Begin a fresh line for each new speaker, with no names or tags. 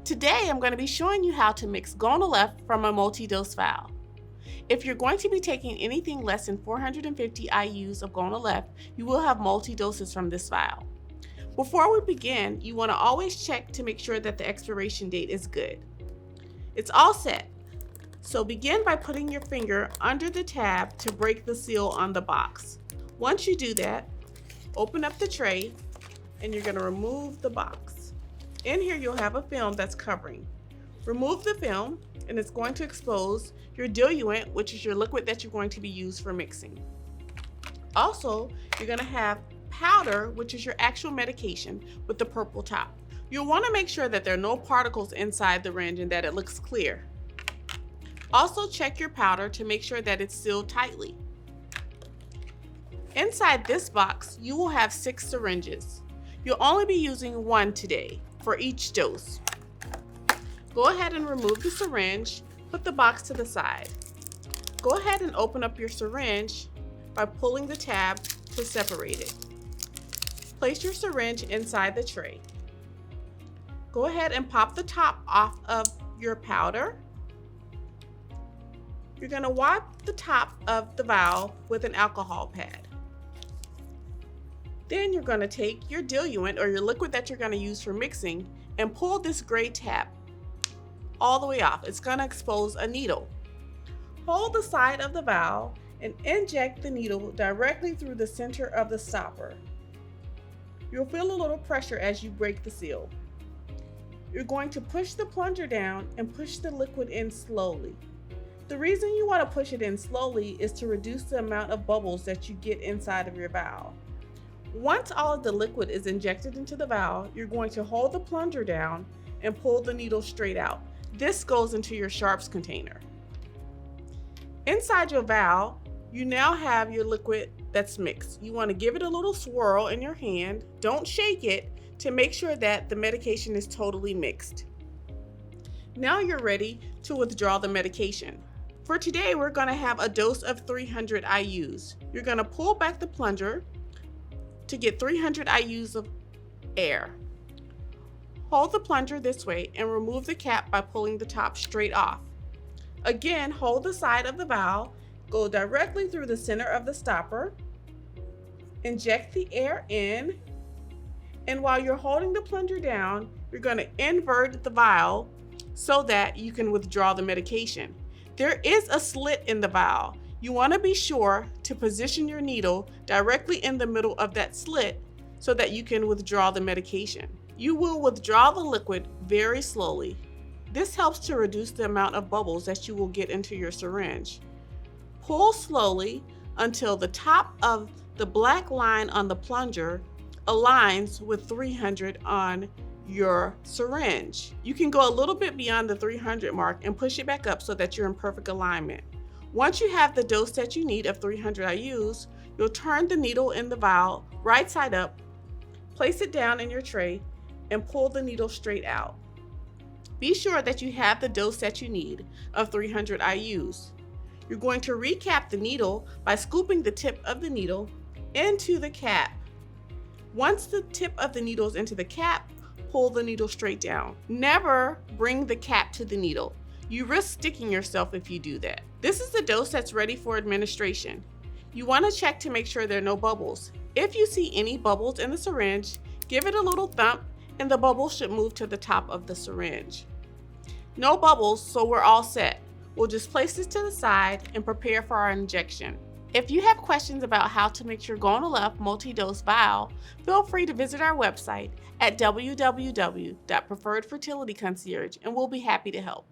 Today I'm going to be showing you how to mix Gonal F from a multi-dose vial. If you're going to be taking anything less than 450 IUs of Gonal F, you will have multi-doses from this vial. Before we begin, you want to always check to make sure that the expiration date is good. It's all set, so begin by putting your finger under the tab to break the seal on the box. Once you do that, open up the tray and you're going to remove the box. In here you'll have a film that's covering. Remove the film and it's going to expose your diluent, which is your liquid that you're going to be used for mixing. Also, you're going to have powder, which is your actual medication with the purple top. You'll want to make sure that there are no particles inside the syringe and that it looks clear. Also check your powder to make sure that it's sealed tightly. Inside this box, you will have 6 syringes. You'll only be using 1 today for each dose. Go ahead and remove the syringe, put the box to the side. Go ahead and open up your syringe by pulling the tab to separate it. Place your syringe inside the tray. Go ahead and pop the top off of your powder. You're going to wipe the top of the vial with an alcohol pad. Then you're going to take your diluent or your liquid that you're going to use for mixing and pull this gray tab all the way off. It's going to expose a needle. Hold the side of the vial and inject the needle directly through the center of the stopper. You'll feel a little pressure as you break the seal. You're going to push the plunger down and push the liquid in slowly. The reason you want to push it in slowly is to reduce the amount of bubbles that you get inside of your vial. Once all of the liquid is injected into the vial, you're going to hold the plunger down and pull the needle straight out. This goes into your sharps container. Inside your vial, you now have your liquid that's mixed. You want to give it a little swirl in your hand. Don't shake it to make sure that the medication is totally mixed. Now you're ready to withdraw the medication. For today, we're going to have a dose of 300 IUs. You're going to pull back the plunger to get 300 IUs of air. Hold the plunger this way and remove the cap by pulling the top straight off. Again, hold the side of the vial, go directly through the center of the stopper, inject the air in, and while you're holding the plunger down, you're going to invert the vial so that you can withdraw the medication. There is a slit in the vial. You want to be sure to position your needle directly in the middle of that slit so that you can withdraw the medication. You will withdraw the liquid very slowly. This helps to reduce the amount of bubbles that you will get into your syringe. Pull slowly until the top of the black line on the plunger aligns with 300 on your syringe. You can go a little bit beyond the 300 mark and push it back up so that you're in perfect alignment. Once you have the dose that you need of 300 IUs, you'll turn the needle in the vial right side up, place it down in your tray, and pull the needle straight out. Be sure that you have the dose that you need of 300 IUs. You're going to recap the needle by scooping the tip of the needle into the cap. Once the tip of the needle is into the cap, pull the needle straight down. Never bring the cap to the needle. You risk sticking yourself if you do that. This is the dose that's ready for administration. You want to check to make sure there are no bubbles. If you see any bubbles in the syringe, give it a little thump and the bubbles should move to the top of the syringe. No bubbles, so we're all set. We'll just place this to the side and prepare for our injection. If you have questions about how to mix your Gonal F multi-dose vial, feel free to visit our website at www.preferredfertilityconcierge and we'll be happy to help.